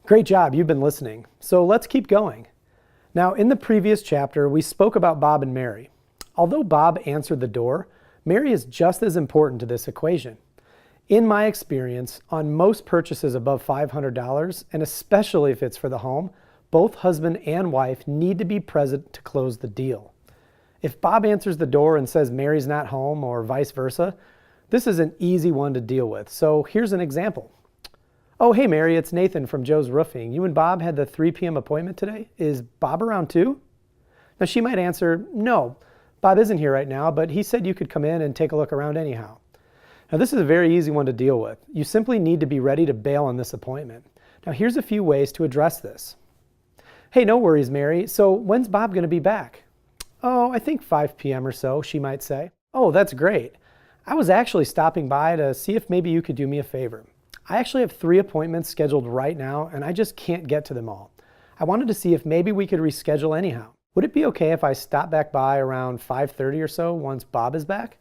Great job, you've been listening. So let's keep going. Now, in the previous chapter, we spoke about Bob and Mary. Although Bob answered the door, Mary is just as important to this equation. In my experience, on most purchases above $500, and especially if it's for the home, both husband and wife need to be present to close the deal. If Bob answers the door and says Mary's not home or vice versa, this is an easy one to deal with. So here's an example. Oh, hey Mary, it's Nathan from Joe's Roofing. You and Bob had the 3 p.m. appointment today. Is Bob around too? Now she might answer, no, Bob isn't here right now, but he said you could come in and take a look around anyhow. Now this is a very easy one to deal with. You simply need to be ready to bail on this appointment. Now here's a few ways to address this. Hey, no worries, Mary. So when's Bob going to be back? Oh, I think 5 p.m. or so, she might say. Oh, that's great. I was actually stopping by to see if maybe you could do me a favor. I actually have 3 appointments scheduled right now and I just can't get to them all. I wanted to see if maybe we could reschedule anyhow. Would it be okay if I stop back by around 5:30 or so once Bob is back?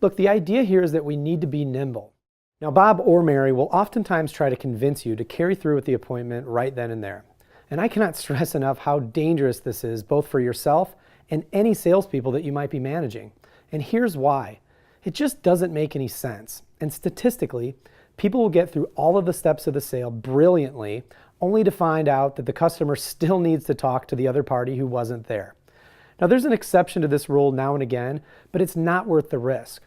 Look, the idea here is that we need to be nimble. Now, Bob or Mary will oftentimes try to convince you to carry through with the appointment right then and there. And I cannot stress enough how dangerous this is, both for yourself and any salespeople that you might be managing. And here's why. It just doesn't make any sense. And statistically, people will get through all of the steps of the sale brilliantly, only to find out that the customer still needs to talk to the other party who wasn't there. Now, there's an exception to this rule now and again, but it's not worth the risk.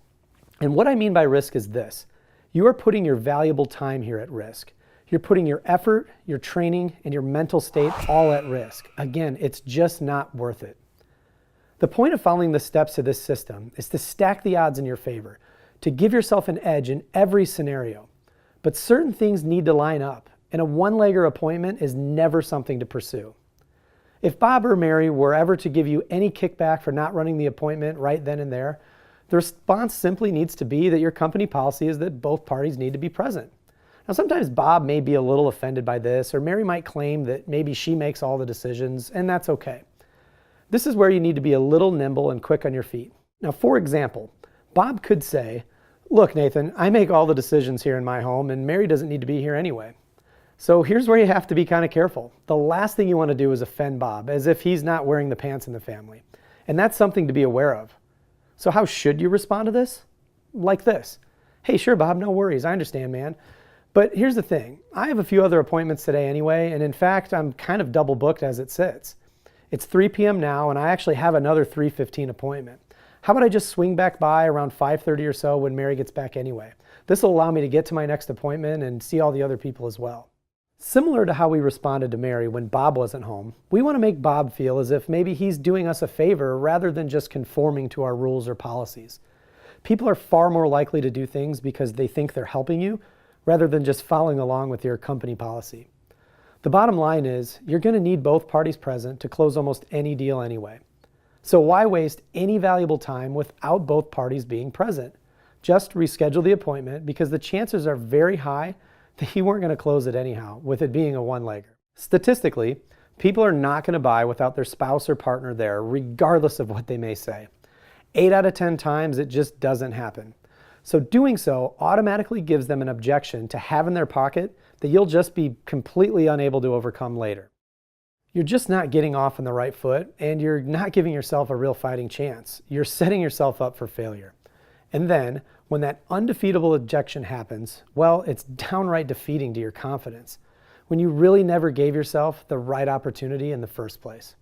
And what I mean by risk is this. You are putting your valuable time here at risk. You're putting your effort, your training, and your mental state all at risk. Again, it's just not worth it. The point of following the steps of this system is to stack the odds in your favor, to give yourself an edge in every scenario. But certain things need to line up, and a one-legger appointment is never something to pursue. If Bob or Mary were ever to give you any kickback for not running the appointment right then and there, the response simply needs to be that your company policy is that both parties need to be present. Now, sometimes Bob may be a little offended by this, or Mary might claim that maybe she makes all the decisions, and that's okay. This is where you need to be a little nimble and quick on your feet. Now, for example, Bob could say, look, Nathan, I make all the decisions here in my home, and Mary doesn't need to be here anyway. So here's where you have to be kind of careful. The last thing you want to do is offend Bob, as if he's not wearing the pants in the family. And that's something to be aware of. So how should you respond to this? Like this. Hey, sure, Bob, no worries. I understand, man. But here's the thing. I have a few other appointments today anyway, and in fact, I'm kind of double booked as it sits. It's 3 p.m. now, and I actually have another 3:15 appointment. How about I just swing back by around 5:30 or so when Mary gets back anyway? This will allow me to get to my next appointment and see all the other people as well. Similar to how we responded to Mary when Bob wasn't home, we want to make Bob feel as if maybe he's doing us a favor rather than just conforming to our rules or policies. People are far more likely to do things because they think they're helping you rather than just following along with your company policy. The bottom line is you're going to need both parties present to close almost any deal anyway. So why waste any valuable time without both parties being present? Just reschedule the appointment because the chances are very high that you weren't going to close it anyhow, with it being a one-legger. Statistically, people are not going to buy without their spouse or partner there, regardless of what they may say. 8 out of 10 times, it just doesn't happen. So doing so automatically gives them an objection to have in their pocket that you'll just be completely unable to overcome later. You're just not getting off on the right foot, and you're not giving yourself a real fighting chance. You're setting yourself up for failure. And then, when that undefeatable objection happens, well, it's downright defeating to your confidence, when you really never gave yourself the right opportunity in the first place.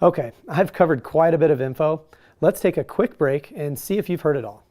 Okay, I've covered quite a bit of info. Let's take a quick break and see if you've heard it all.